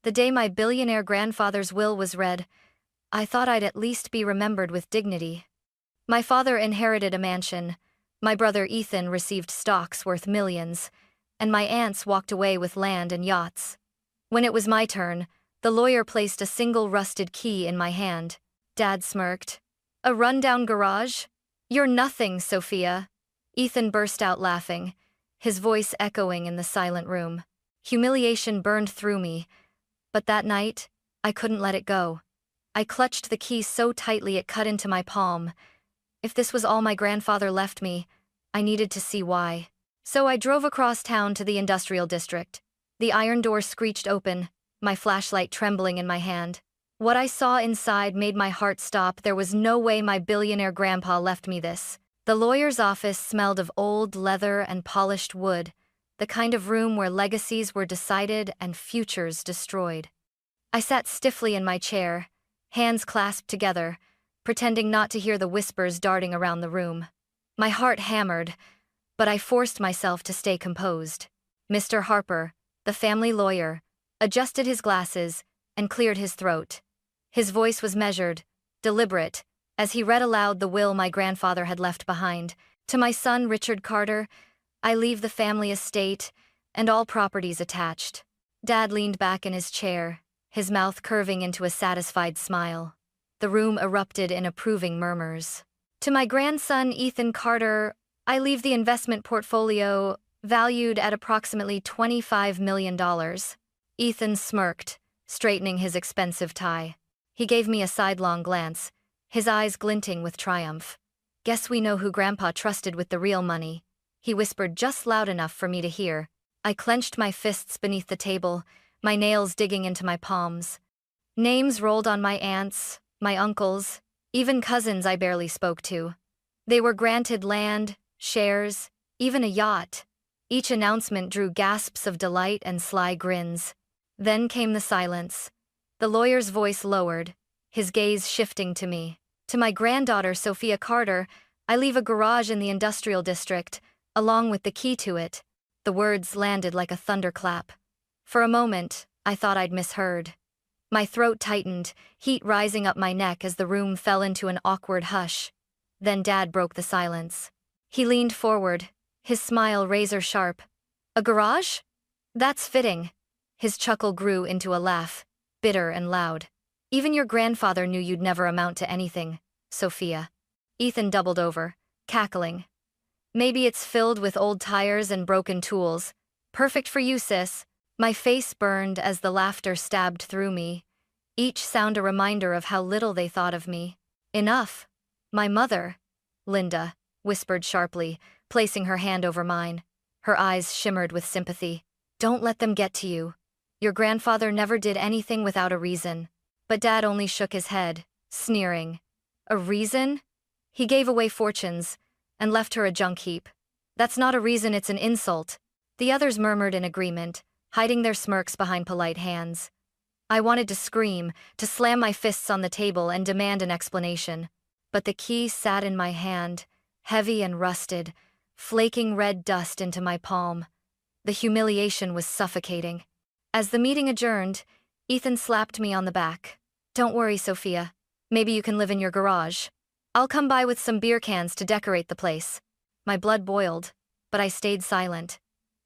The day my billionaire grandfather's will was read, I thought I'd at least be remembered with dignity. My father inherited a mansion, my brother Ethan received stocks worth millions, and my aunts walked away with land and yachts. When it was my turn, the lawyer placed a single rusted key in my hand. Dad smirked. "A rundown garage? You're nothing, Sophia." Ethan burst out laughing, his voice echoing in the silent room. Humiliation burned through me, but that night, I couldn't let it go. I clutched the key so tightly it cut into my palm. If this was all my grandfather left me, I needed to see why. So I drove across town to the industrial district. The iron door screeched open, my flashlight trembling in my hand. What I saw inside made my heart stop. There was no way my billionaire grandpa left me this. The lawyer's office smelled of old leather and polished wood, the kind of room where legacies were decided and futures destroyed. I sat stiffly in my chair, hands clasped together, pretending not to hear the whispers darting around the room. My heart hammered, but I forced myself to stay composed. Mr. Harper, the family lawyer, adjusted his glasses and cleared his throat. His voice was measured, deliberate, as he read aloud the will my grandfather had left behind. "To my son Richard Carter, I leave the family estate and all properties attached." Dad leaned back in his chair, his mouth curving into a satisfied smile. The room erupted in approving murmurs. "To my grandson Ethan Carter, I leave the investment portfolio valued at approximately $25 million. Ethan smirked, straightening his expensive tie. He gave me a sidelong glance, his eyes glinting with triumph. "Guess we know who Grandpa trusted with the real money," he whispered just loud enough for me to hear. I clenched my fists beneath the table, my nails digging into my palms. Names rolled on my aunts, my uncles, even cousins I barely spoke to. They were granted land, shares, even a yacht. Each announcement drew gasps of delight and sly grins. Then came the silence. The lawyer's voice lowered, his gaze shifting to me. "To my granddaughter Sophia Carter, I leave a garage in the industrial district, along with the key to it." The words landed like a thunderclap. For a moment, I thought I'd misheard. My throat tightened, heat rising up my neck as the room fell into an awkward hush. Then Dad broke the silence. He leaned forward, his smile razor-sharp. "A garage? That's fitting." His chuckle grew into a laugh, bitter and loud. "Even your grandfather knew you'd never amount to anything, Sophia." Ethan doubled over, cackling. "Maybe it's filled with old tires and broken tools. Perfect for you, sis." My face burned as the laughter stabbed through me, each sound a reminder of how little they thought of me. "Enough. My mother," Linda whispered sharply, placing her hand over mine. Her eyes shimmered with sympathy. "Don't let them get to you. Your grandfather never did anything without a reason." But Dad only shook his head, sneering. "A reason? He gave away fortunes and left her a junk heap. That's not a reason, it's an insult." The others murmured in agreement, hiding their smirks behind polite hands. I wanted to scream, to slam my fists on the table and demand an explanation. But the key sat in my hand, heavy and rusted, flaking red dust into my palm. The humiliation was suffocating. As the meeting adjourned, Ethan slapped me on the back. "Don't worry, Sophia. Maybe you can live in your garage. I'll come by with some beer cans to decorate the place." My blood boiled, but I stayed silent.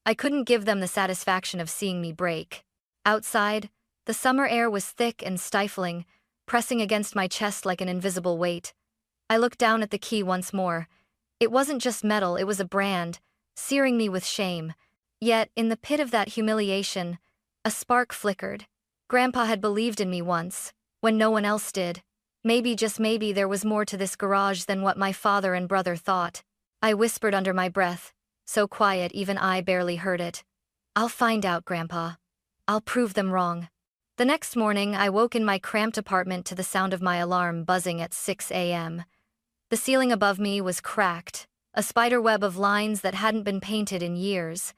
I couldn't give them the satisfaction of seeing me break. Outside, the summer air was thick and stifling, pressing against my chest like an invisible weight. I looked down at the key once more. It wasn't just metal, it was a brand, searing me with shame. Yet, in the pit of that humiliation, a spark flickered. Grandpa had believed in me once, when no one else did. Maybe, just maybe, there was more to this garage than what my father and brother thought. I whispered under my breath, so quiet even I barely heard it. "I'll find out, Grandpa. I'll prove them wrong." The next morning, I woke in my cramped apartment to the sound of my alarm buzzing at 6 a.m. The ceiling above me was cracked, a spiderweb of lines that hadn't been painted in years.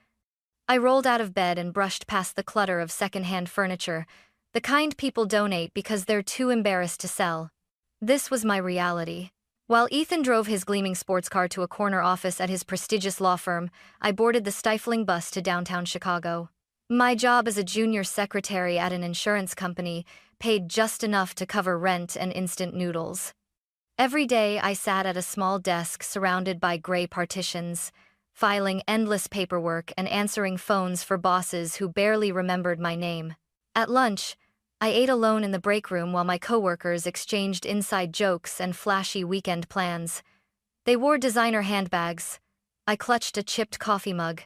I rolled out of bed and brushed past the clutter of secondhand furniture, the kind people donate because they're too embarrassed to sell. This was my reality. While Ethan drove his gleaming sports car to a corner office at his prestigious law firm, I boarded the stifling bus to downtown Chicago. My job as a junior secretary at an insurance company paid just enough to cover rent and instant noodles. Every day I sat at a small desk surrounded by gray partitions, filing endless paperwork and answering phones for bosses who barely remembered my name. At lunch, I ate alone in the break room while my coworkers exchanged inside jokes and flashy weekend plans. They wore designer handbags. I clutched a chipped coffee mug.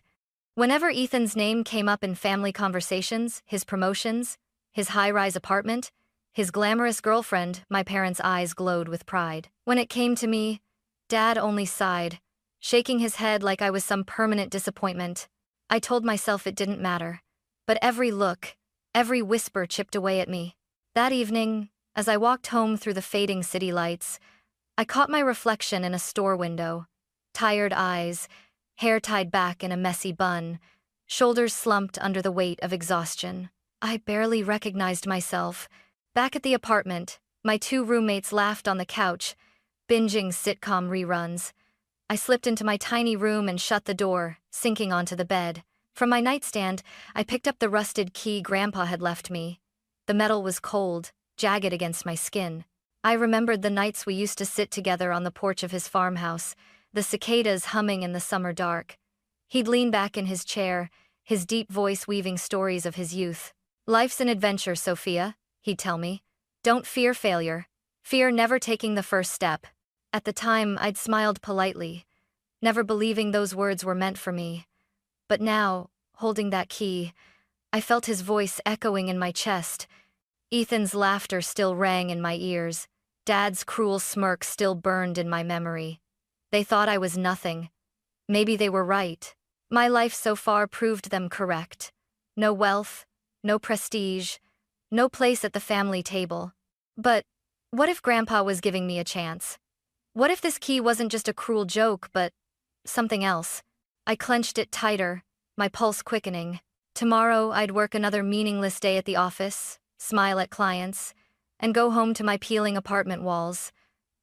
Whenever Ethan's name came up in family conversations, his promotions, his high-rise apartment, his glamorous girlfriend, my parents' eyes glowed with pride. When it came to me, Dad only sighed, shaking his head like I was some permanent disappointment. I told myself it didn't matter, but every look, every whisper chipped away at me. That evening, as I walked home through the fading city lights, I caught my reflection in a store window. Tired eyes, hair tied back in a messy bun, shoulders slumped under the weight of exhaustion. I barely recognized myself. Back at the apartment, my two roommates laughed on the couch, binging sitcom reruns. I slipped into my tiny room and shut the door, sinking onto the bed. From my nightstand, I picked up the rusted key Grandpa had left me. The metal was cold, jagged against my skin. I remembered the nights we used to sit together on the porch of his farmhouse, the cicadas humming in the summer dark. He'd lean back in his chair, his deep voice weaving stories of his youth. "Life's an adventure, Sophia," he'd tell me. "Don't fear failure. Fear never taking the first step." At the time, I'd smiled politely, never believing those words were meant for me. But now, holding that key, I felt his voice echoing in my chest. Ethan's laughter still rang in my ears. Dad's cruel smirk still burned in my memory. They thought I was nothing. Maybe they were right. My life so far proved them correct. No wealth, no prestige, no place at the family table. But what if Grandpa was giving me a chance? What if this key wasn't just a cruel joke, but something else? I clenched it tighter, my pulse quickening. Tomorrow I'd work another meaningless day at the office, smile at clients, and go home to my peeling apartment walls.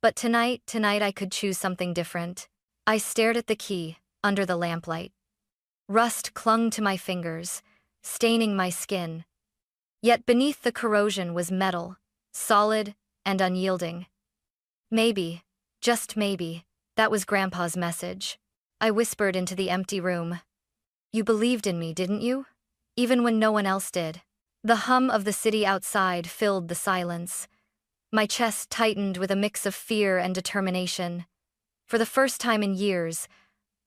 But tonight I could choose something different. I stared at the key, under the lamplight. Rust clung to my fingers, staining my skin. Yet beneath the corrosion was metal, solid and unyielding. Maybe, just maybe, that was Grandpa's message. I whispered into the empty room. "You believed in me, didn't you? Even when no one else did." The hum of the city outside filled the silence. My chest tightened with a mix of fear and determination. For the first time in years,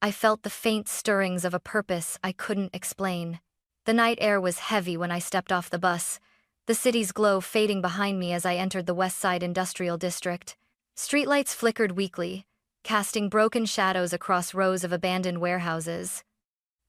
I felt the faint stirrings of a purpose I couldn't explain. The night air was heavy when I stepped off the bus, the city's glow fading behind me as I entered the West Side Industrial District. Streetlights flickered weakly, casting broken shadows across rows of abandoned warehouses.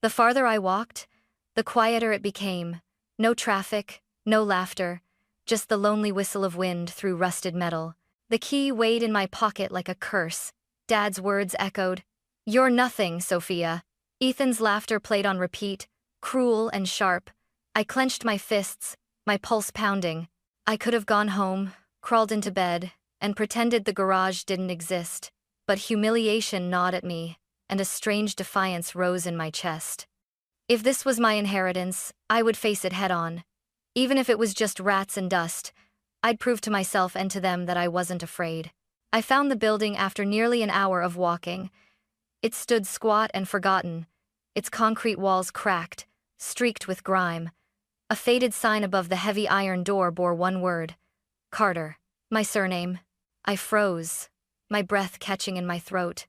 The farther I walked, the quieter it became. No traffic, no laughter, just the lonely whistle of wind through rusted metal. The key weighed in my pocket like a curse. Dad's words echoed, "You're nothing, Sophia." Ethan's laughter played on repeat, cruel and sharp. I clenched my fists, my pulse pounding. I could have gone home, crawled into bed, and pretended the garage didn't exist. But humiliation gnawed at me, and a strange defiance rose in my chest. If this was my inheritance, I would face it head-on. Even if it was just rats and dust, I'd prove to myself and to them that I wasn't afraid. I found the building after nearly an hour of walking. It stood squat and forgotten, its concrete walls cracked, streaked with grime. A faded sign above the heavy iron door bore one word: Carter, my surname. I froze, my breath catching in my throat.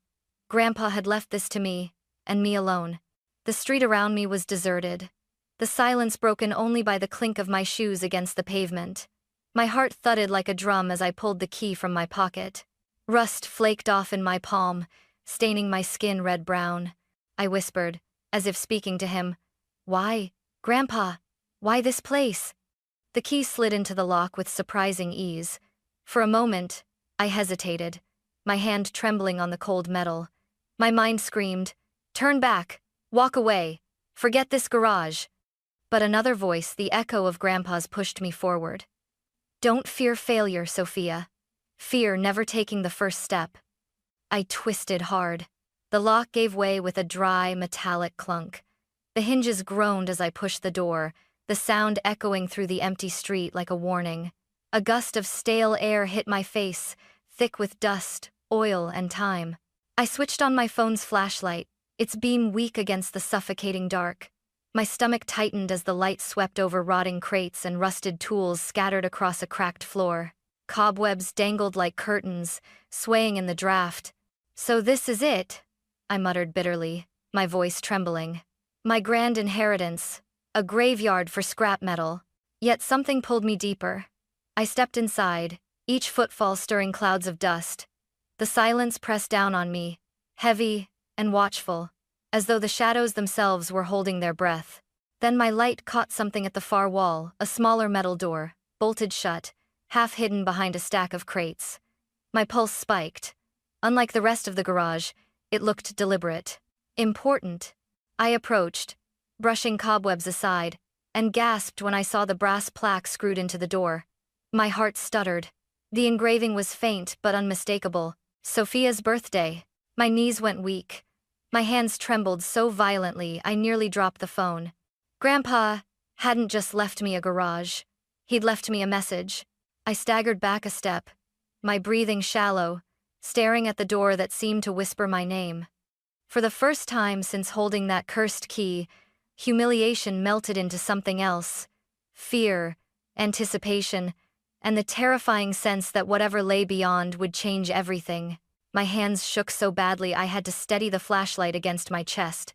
Grandpa had left this to me, and me alone. The street around me was deserted, the silence broken only by the clink of my shoes against the pavement. My heart thudded like a drum as I pulled the key from my pocket. Rust flaked off in my palm, staining my skin red-brown. I whispered, as if speaking to him, "Why, Grandpa? Why this place?" The key slid into the lock with surprising ease. For a moment, I hesitated, my hand trembling on the cold metal. My mind screamed, "Turn back! Walk away! Forget this garage!" But another voice, the echo of Grandpa's, pushed me forward. "Don't fear failure, Sophia. Fear never taking the first step." I twisted hard. The lock gave way with a dry, metallic clunk. The hinges groaned as I pushed the door, the sound echoing through the empty street like a warning. A gust of stale air hit my face, thick with dust, oil, and time. I switched on my phone's flashlight, its beam weak against the suffocating dark. My stomach tightened as the light swept over rotting crates and rusted tools scattered across a cracked floor. Cobwebs dangled like curtains, swaying in the draft. "So this is it," I muttered bitterly, my voice trembling. My grand inheritance, a graveyard for scrap metal. Yet something pulled me deeper. I stepped inside, each footfall stirring clouds of dust. The silence pressed down on me, heavy and watchful, as though the shadows themselves were holding their breath. Then my light caught something at the far wall, a smaller metal door, bolted shut, half hidden behind a stack of crates. My pulse spiked. Unlike the rest of the garage, it looked deliberate. Important. I approached, brushing cobwebs aside, and gasped when I saw the brass plaque screwed into the door. My heart stuttered. The engraving was faint but unmistakable. Sophia's birthday. My knees went weak. My hands trembled so violently I nearly dropped the phone. Grandpa hadn't just left me a garage. He'd left me a message. I staggered back a step, my breathing shallow, staring at the door that seemed to whisper my name. For the first time since holding that cursed key, humiliation melted into something else. Fear, anticipation, and the terrifying sense that whatever lay beyond would change everything. My hands shook so badly I had to steady the flashlight against my chest.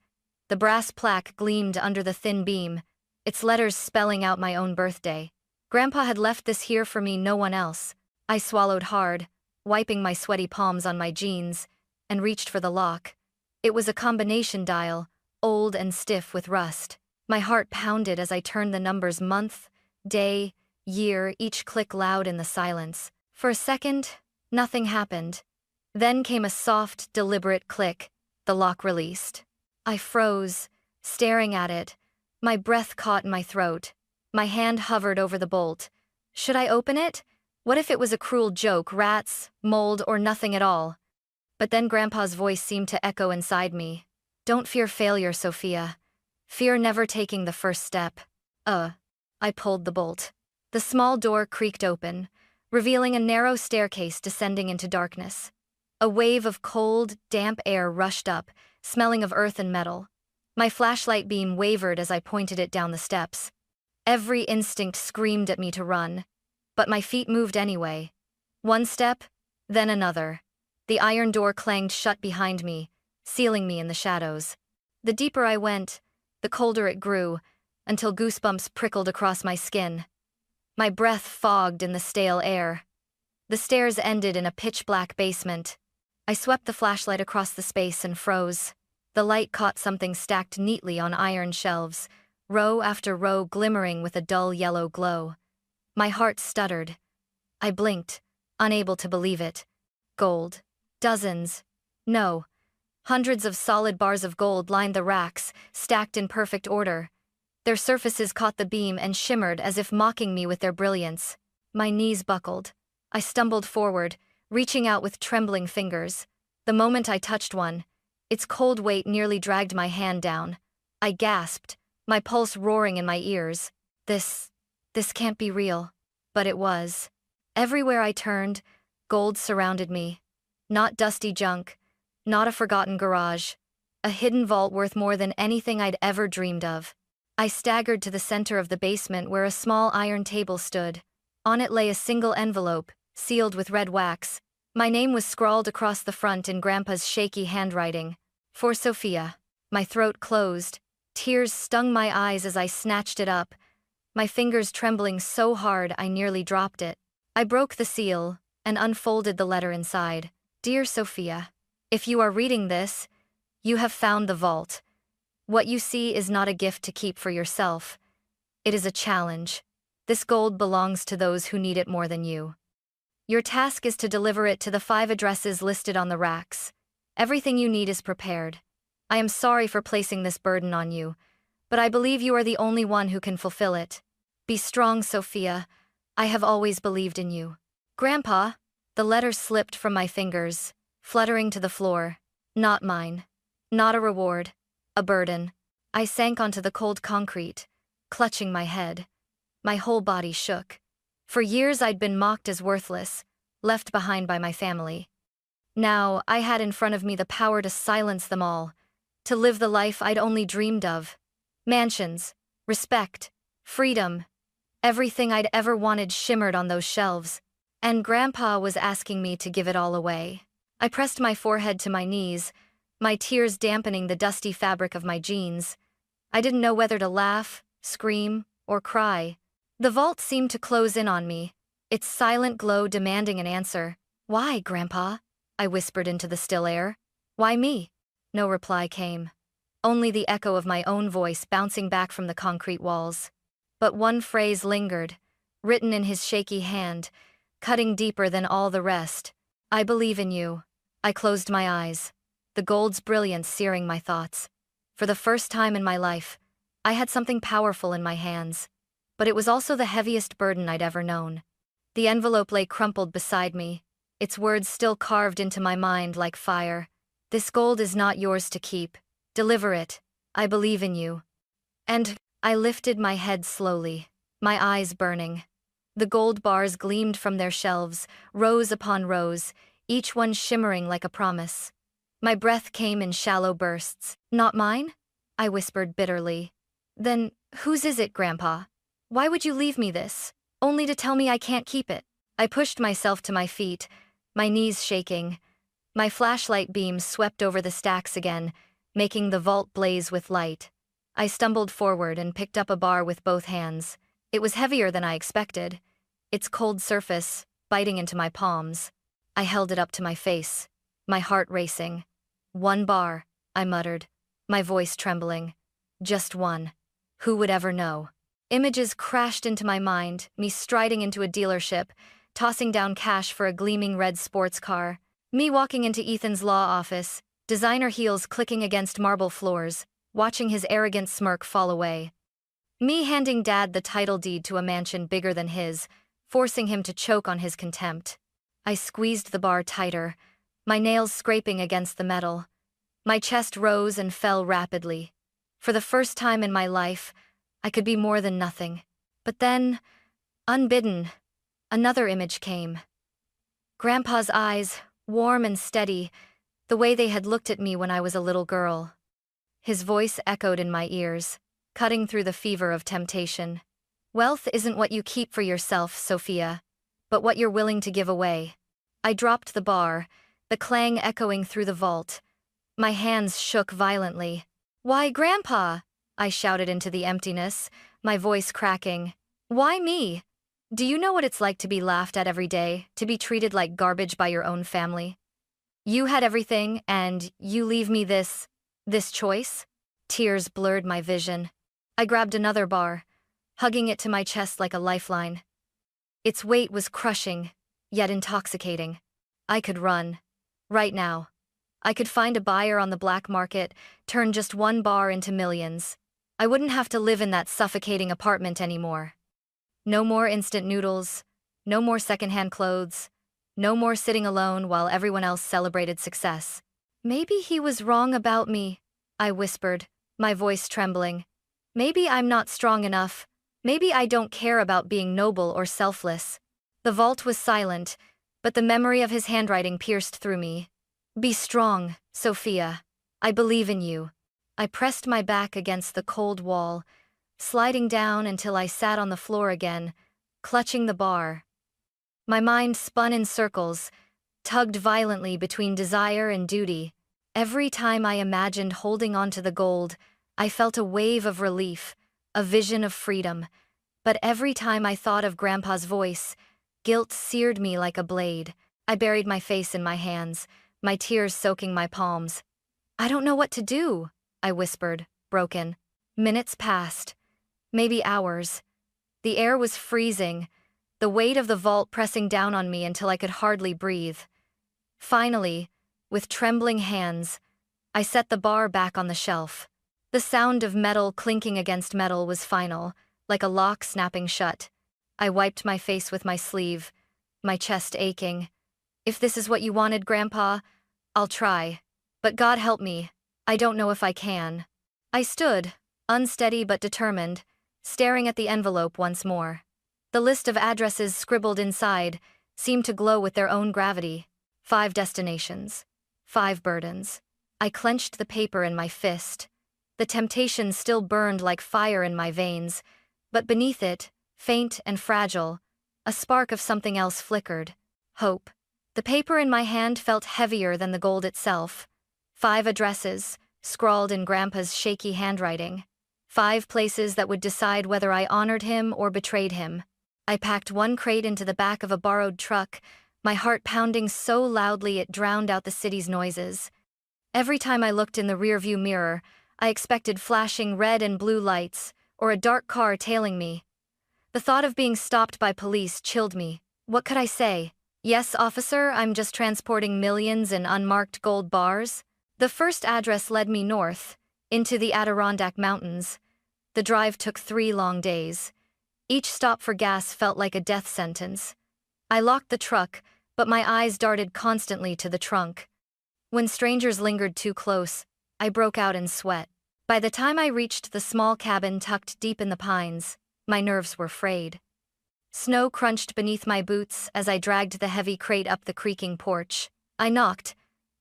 The brass plaque gleamed under the thin beam, its letters spelling out my own birthday. Grandpa had left this here for me, no one else. I swallowed hard, wiping my sweaty palms on my jeans, and reached for the lock. It was a combination dial, old and stiff with rust. My heart pounded as I turned the numbers month, day, year, each click loud in the silence. For a second, nothing happened. Then came a soft, deliberate click. The lock released. I froze, staring at it, my breath caught in my throat. My hand hovered over the bolt. Should I open it? What if it was a cruel joke, rats, mold, or nothing at all? But then Grandpa's voice seemed to echo inside me. Don't fear failure, Sophia. Fear never taking the first step. I pulled the bolt. The small door creaked open, revealing a narrow staircase descending into darkness. A wave of cold, damp air rushed up, smelling of earth and metal. My flashlight beam wavered as I pointed it down the steps. Every instinct screamed at me to run, but my feet moved anyway. One step, then another. The iron door clanged shut behind me, sealing me in the shadows. The deeper I went, the colder it grew, until goosebumps prickled across my skin. My breath fogged in the stale air. The stairs ended in a pitch-black basement. I swept the flashlight across the space and froze. The light caught something stacked neatly on iron shelves, row after row glimmering with a dull yellow glow. My heart stuttered. I blinked, unable to believe it. Gold. Dozens. No. Hundreds of solid bars of gold lined the racks, stacked in perfect order. Their surfaces caught the beam and shimmered as if mocking me with their brilliance. My knees buckled. I stumbled forward, reaching out with trembling fingers. The moment I touched one, its cold weight nearly dragged my hand down. I gasped, my pulse roaring in my ears. This can't be real. But it was. Everywhere I turned, gold surrounded me. Not dusty junk, not a forgotten garage. A hidden vault worth more than anything I'd ever dreamed of. I staggered to the center of the basement where a small iron table stood. On it lay a single envelope, sealed with red wax. My name was scrawled across the front in Grandpa's shaky handwriting. For Sophia. My throat closed. Tears stung my eyes as I snatched it up, my fingers trembling so hard I nearly dropped it. I broke the seal and unfolded the letter inside. Dear Sophia, if you are reading this, you have found the vault. What you see is not a gift to keep for yourself. It is a challenge. This gold belongs to those who need it more than you. Your task is to deliver it to the 5 addresses listed on the racks. Everything you need is prepared. I am sorry for placing this burden on you, but I believe you are the only one who can fulfill it. Be strong, Sophia. I have always believed in you. Grandpa. The letter slipped from my fingers, fluttering to the floor. Not mine. Not a reward. A burden. I sank onto the cold concrete, clutching my head. My whole body shook. For years I'd been mocked as worthless, left behind by my family. Now, I had in front of me the power to silence them all, to live the life I'd only dreamed of. Mansions, respect, freedom, everything I'd ever wanted shimmered on those shelves, and Grandpa was asking me to give it all away. I pressed my forehead to my knees, my tears dampening the dusty fabric of my jeans. I didn't know whether to laugh, scream, or cry. The vault seemed to close in on me, its silent glow demanding an answer. "Why, Grandpa?" I whispered into the still air. "Why me?" No reply came. Only the echo of my own voice bouncing back from the concrete walls. But one phrase lingered, written in his shaky hand, cutting deeper than all the rest. "I believe in you." I closed my eyes, the gold's brilliance searing my thoughts. For the first time in my life, I had something powerful in my hands. But it was also the heaviest burden I'd ever known. The envelope lay crumpled beside me, its words still carved into my mind like fire. "This gold is not yours to keep. Deliver it. I believe in you." And I lifted my head slowly, my eyes burning. The gold bars gleamed from their shelves, rows upon rows, each one shimmering like a promise. My breath came in shallow bursts. "Not mine?" I whispered bitterly. "Then whose is it, Grandpa? Why would you leave me this, only to tell me I can't keep it?" I pushed myself to my feet, my knees shaking. My flashlight beam swept over the stacks again, making the vault blaze with light. I stumbled forward and picked up a bar with both hands. It was heavier than I expected, its cold surface biting into my palms. I held it up to my face, my heart racing. "One bar," I muttered, my voice trembling. "Just one. Who would ever know?" Images crashed into my mind, me striding into a dealership, tossing down cash for a gleaming red sports car. Me walking into Ethan's law office, designer heels clicking against marble floors, watching his arrogant smirk fall away. Me handing Dad the title deed to a mansion bigger than his, forcing him to choke on his contempt. I squeezed the bar tighter, my nails scraping against the metal. My chest rose and fell rapidly. For the first time in my life, I could be more than nothing. But then, unbidden, another image came. Grandpa's eyes, warm and steady, the way they had looked at me when I was a little girl. His voice echoed in my ears, cutting through the fever of temptation. "Wealth isn't what you keep for yourself, Sophia, but what you're willing to give away." I dropped the bar, the clang echoing through the vault. My hands shook violently. "Why, Grandpa?" I shouted into the emptiness, my voice cracking. "Why me? Do you know what it's like to be laughed at every day, to be treated like garbage by your own family? You had everything, and you leave me this choice?" Tears blurred my vision. I grabbed another bar, hugging it to my chest like a lifeline. Its weight was crushing, yet intoxicating. I could run. Right now. I could find a buyer on the black market, turn just one bar into millions. I wouldn't have to live in that suffocating apartment anymore. No more instant noodles, no more secondhand clothes, no more sitting alone while everyone else celebrated success. "Maybe he was wrong about me," I whispered, my voice trembling. "Maybe I'm not strong enough. Maybe I don't care about being noble or selfless." The vault was silent, but the memory of his handwriting pierced through me. "Be strong, Sophia. I believe in you." I pressed my back against the cold wall, sliding down until I sat on the floor again, clutching the bar. My mind spun in circles, tugged violently between desire and duty. Every time I imagined holding on to the gold, I felt a wave of relief, a vision of freedom. But every time I thought of Grandpa's voice, guilt seared me like a blade. I buried my face in my hands, my tears soaking my palms. "I don't know what to do," I whispered, broken. Minutes passed, maybe hours. The air was freezing, the weight of the vault pressing down on me until I could hardly breathe. Finally, with trembling hands, I set the bar back on the shelf. The sound of metal clinking against metal was final, like a lock snapping shut. I wiped my face with my sleeve, my chest aching. "If this is what you wanted, Grandpa, I'll try. But God help me, I don't know if I can." I stood, unsteady but determined, staring at the envelope once more. The list of addresses scribbled inside seemed to glow with their own gravity. 5 destinations. 5 burdens. I clenched the paper in my fist. The temptation still burned like fire in my veins, but beneath it, faint and fragile, a spark of something else flickered. Hope. The paper in my hand felt heavier than the gold itself. 5 addresses, scrawled in Grandpa's shaky handwriting. 5 places that would decide whether I honored him or betrayed him. I packed one crate into the back of a borrowed truck, my heart pounding so loudly it drowned out the city's noises. Every time I looked in the rearview mirror, I expected flashing red and blue lights, or a dark car tailing me. The thought of being stopped by police chilled me. What could I say? Yes, officer, I'm just transporting millions in unmarked gold bars. The first address led me north, into the Adirondack Mountains. The drive took 3 long days. Each stop for gas felt like a death sentence. I locked the truck, but my eyes darted constantly to the trunk. When strangers lingered too close, I broke out in sweat. By the time I reached the small cabin tucked deep in the pines, my nerves were frayed. Snow crunched beneath my boots as I dragged the heavy crate up the creaking porch. I knocked,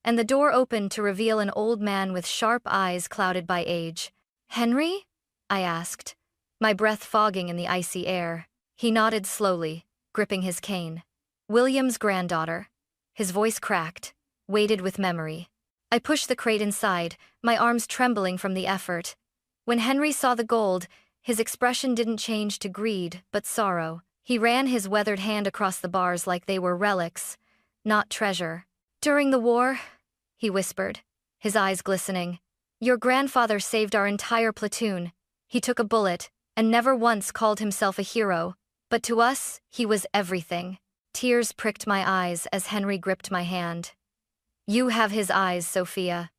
and the door opened to reveal an old man with sharp eyes clouded by age. "Henry?" I asked, my breath fogging in the icy air. He nodded slowly, gripping his cane. "William's granddaughter." His voice cracked, weighted with memory. I pushed the crate inside, my arms trembling from the effort. When Henry saw the gold, his expression didn't change to greed, but sorrow. He ran his weathered hand across the bars like they were relics, not treasure. "During the war," he whispered, his eyes glistening, "your grandfather saved our entire platoon. He took a bullet, and never once called himself a hero, but to us, he was everything." Tears pricked my eyes as Henry gripped my hand. "You have his eyes, Sophia.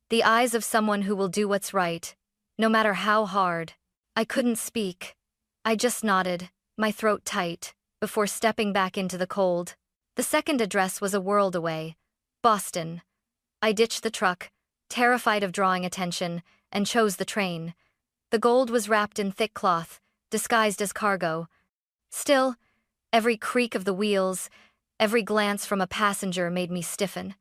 The eyes of someone who will do what's right, no matter how hard." I couldn't speak. I just nodded, my throat tight, before stepping back into the cold. The second address was a world away. Boston. I ditched the truck, terrified of drawing attention, and chose the train. The gold was wrapped in thick cloth, disguised as cargo. Still, every creak of the wheels, every glance from a passenger made me stiffen.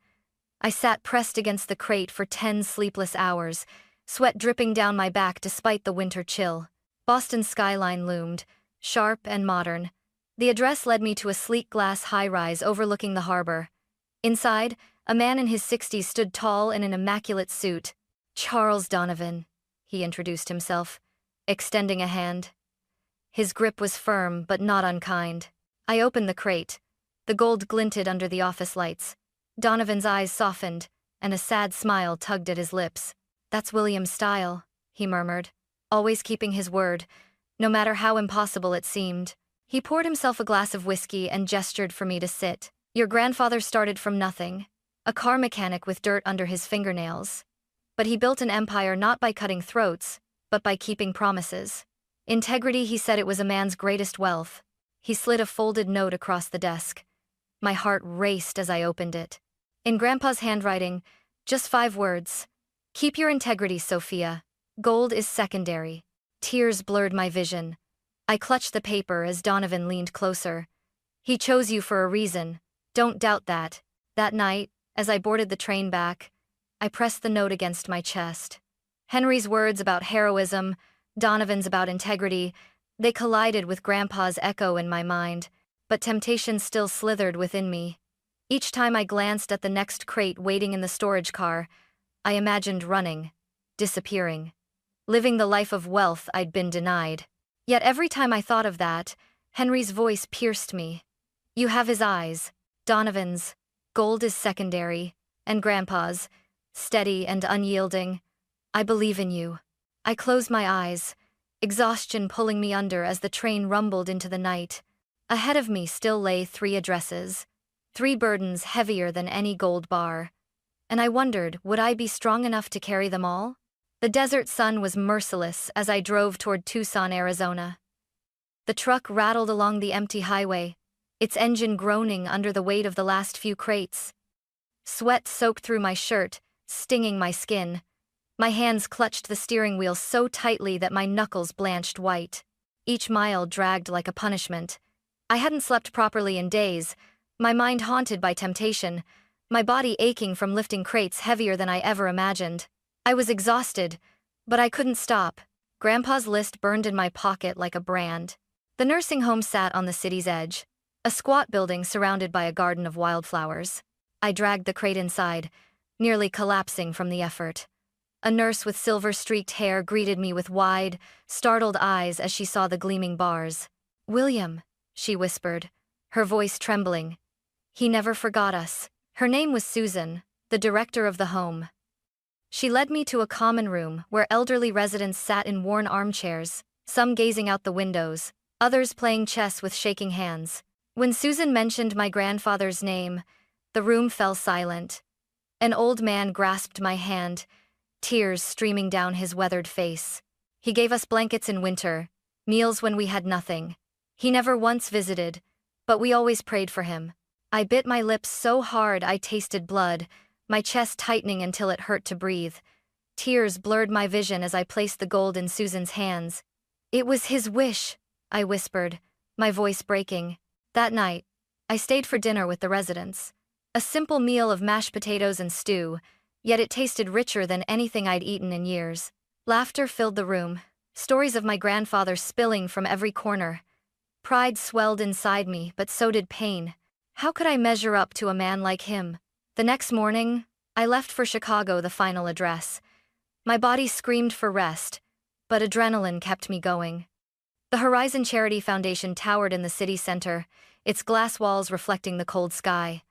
I sat pressed against the crate for 10 sleepless hours, sweat dripping down my back despite the winter chill. Boston's skyline loomed, sharp and modern. The address led me to a sleek glass high-rise overlooking the harbor. Inside, a man in his 60s stood tall in an immaculate suit. "Charles Donovan," he introduced himself, extending a hand. His grip was firm but not unkind. I opened the crate. The gold glinted under the office lights. Donovan's eyes softened, and a sad smile tugged at his lips. "That's William's style," he murmured, always keeping his word, no matter how impossible it seemed. He poured himself a glass of whiskey and gestured for me to sit. "Your grandfather started from nothing, a car mechanic with dirt under his fingernails. But he built an empire not by cutting throats, but by keeping promises. Integrity, he said, it was a man's greatest wealth." He slid a folded note across the desk. My heart raced as I opened it. In Grandpa's handwriting, just 5 words. "Keep your integrity, Sophia. Gold is secondary." Tears blurred my vision. I clutched the paper as Donovan leaned closer. "He chose you for a reason. Don't doubt that." That night, as I boarded the train back, I pressed the note against my chest. Henry's words about heroism, Donovan's about integrity, they collided with Grandpa's echo in my mind, but temptation still slithered within me. Each time I glanced at the next crate waiting in the storage car, I imagined running, disappearing, living the life of wealth I'd been denied. Yet every time I thought of that, Henry's voice pierced me. "You have his eyes, Donovan's. Gold is secondary, and Grandpa's, steady and unyielding. I believe in you." I closed my eyes, exhaustion pulling me under as the train rumbled into the night. Ahead of me still lay 3 addresses, 3 burdens heavier than any gold bar. And I wondered, would I be strong enough to carry them all? The desert sun was merciless as I drove toward Tucson, Arizona. The truck rattled along the empty highway, its engine groaning under the weight of the last few crates. Sweat soaked through my shirt, stinging my skin. My hands clutched the steering wheel so tightly that my knuckles blanched white. Each mile dragged like a punishment. I hadn't slept properly in days, my mind haunted by temptation, my body aching from lifting crates heavier than I ever imagined. I was exhausted, but I couldn't stop. Grandpa's list burned in my pocket like a brand. The nursing home sat on the city's edge, a squat building surrounded by a garden of wildflowers. I dragged the crate inside, nearly collapsing from the effort. A nurse with silver-streaked hair greeted me with wide, startled eyes as she saw the gleaming bars. "William," she whispered, her voice trembling. "He never forgot us." Her name was Susan, the director of the home. She led me to a common room where elderly residents sat in worn armchairs, some gazing out the windows, others playing chess with shaking hands. When Susan mentioned my grandfather's name, the room fell silent. An old man grasped my hand, tears streaming down his weathered face. He gave us blankets in winter, meals when we had nothing. He never once visited, but we always prayed for him. I bit my lips so hard I tasted blood, my chest tightening until it hurt to breathe. Tears blurred my vision as I placed the gold in Susan's hands. "It was his wish," I whispered, my voice breaking. That night, I stayed for dinner with the residents. A simple meal of mashed potatoes and stew, yet it tasted richer than anything I'd eaten in years. Laughter filled the room, stories of my grandfather spilling from every corner. Pride swelled inside me, but so did pain. How could I measure up to a man like him? The next morning, I left for Chicago, the final address. My body screamed for rest, but adrenaline kept me going. The Horizon Charity Foundation towered in the city center, its glass walls reflecting the cold sky.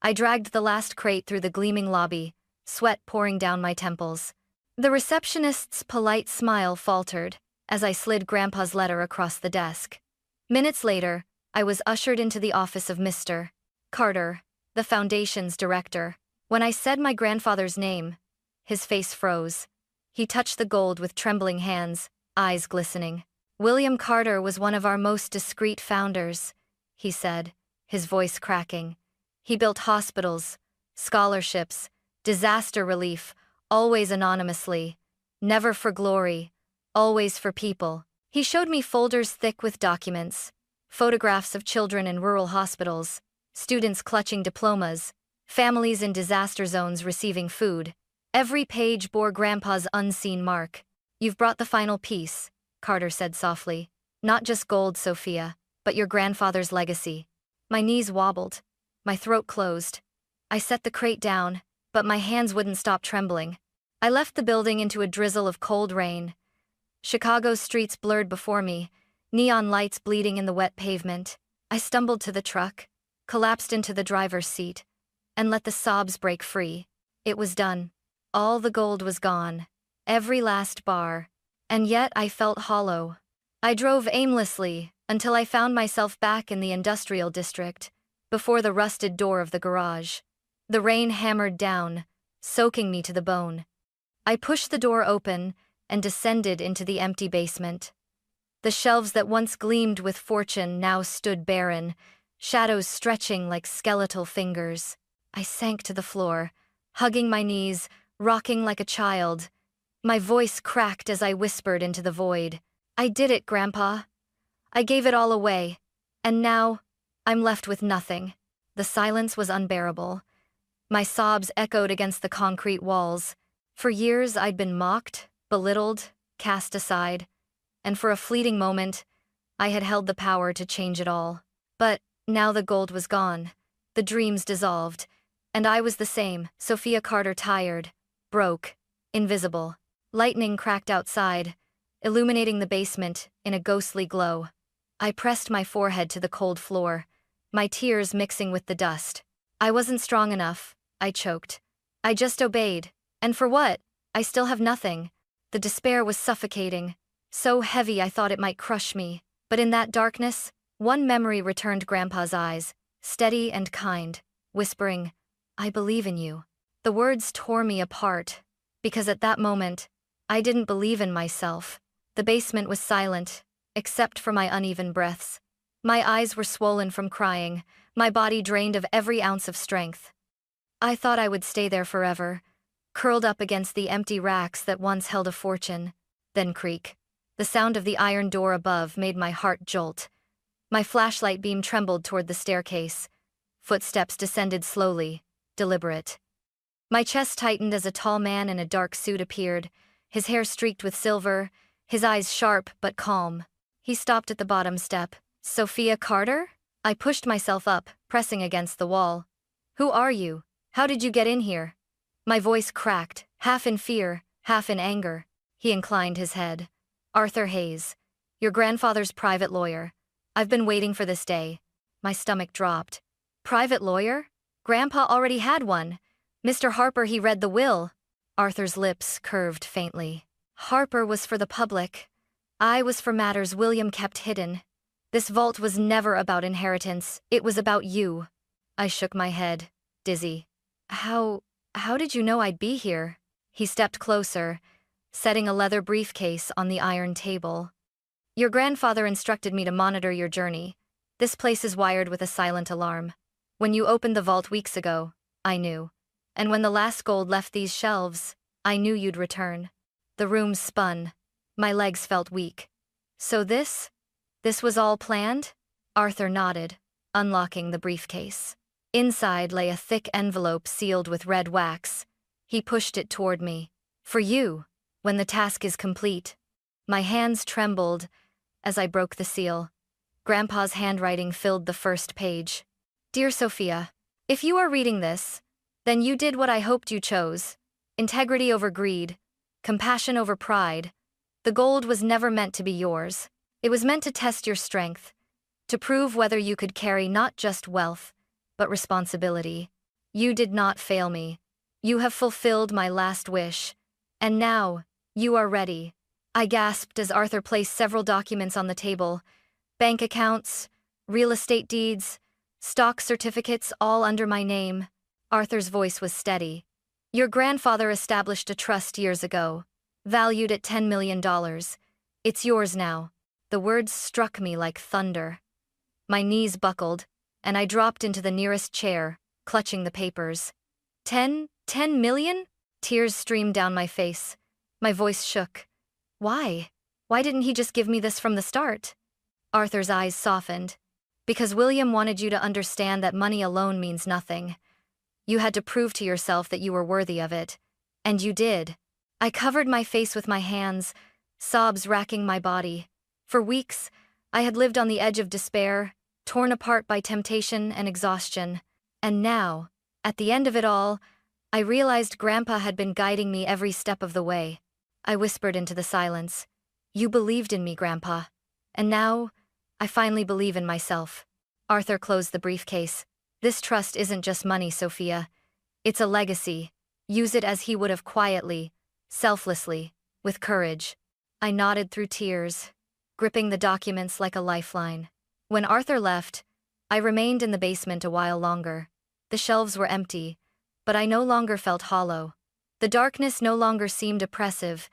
I dragged the last crate through the gleaming lobby, sweat pouring down my temples. The receptionist's polite smile faltered as I slid Grandpa's letter across the desk. Minutes later, I was ushered into the office of Mr. Carter, the foundation's director. When I said my grandfather's name, his face froze. He touched the gold with trembling hands, eyes glistening. "William Carter was one of our most discreet founders," he said, his voice cracking. "He built hospitals, scholarships, disaster relief, always anonymously, never for glory, always for people." He showed me folders thick with documents, photographs of children in rural hospitals, students clutching diplomas, families in disaster zones receiving food. Every page bore Grandpa's unseen mark. "You've brought the final piece," Carter said softly. "Not just gold, Sophia, but your grandfather's legacy." My knees wobbled. My throat closed. I set the crate down, but my hands wouldn't stop trembling. I left the building into a drizzle of cold rain. Chicago's streets blurred before me, neon lights bleeding in the wet pavement. I stumbled to the truck, collapsed into the driver's seat, and let the sobs break free. It was done. All the gold was gone, every last bar, and yet I felt hollow. I drove aimlessly until I found myself back in the industrial district, before the rusted door of the garage. The rain hammered down, soaking me to the bone. I pushed the door open and descended into the empty basement. The shelves that once gleamed with fortune now stood barren, shadows stretching like skeletal fingers. I sank to the floor, hugging my knees, rocking like a child. My voice cracked as I whispered into the void. "I did it, Grandpa. I gave it all away, and now I'm left with nothing." The silence was unbearable. My sobs echoed against the concrete walls. For years I'd been mocked, belittled, cast aside, and for a fleeting moment, I had held the power to change it all. But now the gold was gone, the dreams dissolved, and I was the same, Sophia Carter, tired, broke, invisible. Lightning cracked outside, illuminating the basement in a ghostly glow. I pressed my forehead to the cold floor, my tears mixing with the dust. "I wasn't strong enough," I choked. "I just obeyed. And for what? I still have nothing." The despair was suffocating, so heavy I thought it might crush me. But in that darkness, one memory returned. Grandpa's eyes, steady and kind, whispering, "I believe in you." The words tore me apart, because at that moment, I didn't believe in myself. The basement was silent, except for my uneven breaths. My eyes were swollen from crying, my body drained of every ounce of strength. I thought I would stay there forever, curled up against the empty racks that once held a fortune. Then creak. The sound of the iron door above made my heart jolt. My flashlight beam trembled toward the staircase. Footsteps descended slowly, deliberate. My chest tightened as a tall man in a dark suit appeared, his hair streaked with silver, his eyes sharp but calm. He stopped at the bottom step. "Sophia Carter?" I pushed myself up, pressing against the wall. "Who are you? How did you get in here?" My voice cracked, half in fear, half in anger. He inclined his head. "Arthur Hayes, your grandfather's private lawyer. I've been waiting for this day." My stomach dropped. Private lawyer? Grandpa already had one. Mr. Harper, he read the will. Arthur's lips curved faintly. Harper was for the public. I was for matters William kept hidden. This vault was never about inheritance, it was about you. I shook my head, dizzy. How did you know I'd be here?" He stepped closer, setting a leather briefcase on the iron table. "Your grandfather instructed me to monitor your journey. This place is wired with a silent alarm. When you opened the vault weeks ago, I knew. And when the last gold left these shelves, I knew you'd return." The room spun. My legs felt weak. "So this was all planned?" Arthur nodded, unlocking the briefcase. Inside lay a thick envelope sealed with red wax. He pushed it toward me. "For you, when the task is complete." My hands trembled as I broke the seal. Grandpa's handwriting filled the first page. "Dear Sophia, if you are reading this, then you did what I hoped you chose. Integrity over greed, compassion over pride. The gold was never meant to be yours. It was meant to test your strength, to prove whether you could carry not just wealth, but responsibility. You did not fail me. You have fulfilled my last wish. And now, you are ready." I gasped as Arthur placed several documents on the table. Bank accounts, real estate deeds, stock certificates, all under my name. Arthur's voice was steady. "Your grandfather established a trust years ago, valued at $10 million. It's yours now." The words struck me like thunder. My knees buckled, and I dropped into the nearest chair, clutching the papers. $10 million? Tears streamed down my face. My voice shook. Why? Why didn't he just give me this from the start? Arthur's eyes softened. "Because William wanted you to understand that money alone means nothing. You had to prove to yourself that you were worthy of it. And you did." I covered my face with my hands, sobs racking my body. For weeks, I had lived on the edge of despair, torn apart by temptation and exhaustion. And now, at the end of it all, I realized Grandpa had been guiding me every step of the way. I whispered into the silence, "You believed in me, Grandpa. And now, I finally believe in myself." Arthur closed the briefcase. "This trust isn't just money, Sophia. It's a legacy. Use it as he would have, quietly, selflessly, with courage." I nodded through tears, gripping the documents like a lifeline. When Arthur left, I remained in the basement a while longer. The shelves were empty, but I no longer felt hollow. The darkness no longer seemed oppressive.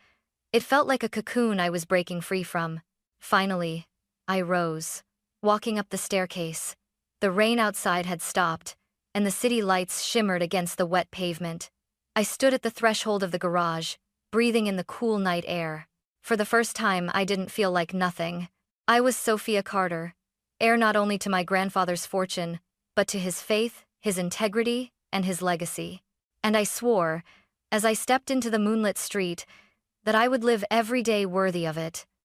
It felt like a cocoon I was breaking free from. Finally, I rose, walking up the staircase. The rain outside had stopped, and the city lights shimmered against the wet pavement. I stood at the threshold of the garage, breathing in the cool night air. For the first time, I didn't feel like nothing. I was Sophia Carter, heir not only to my grandfather's fortune, but to his faith, his integrity, and his legacy. And I swore, as I stepped into the moonlit street, that I would live every day worthy of it.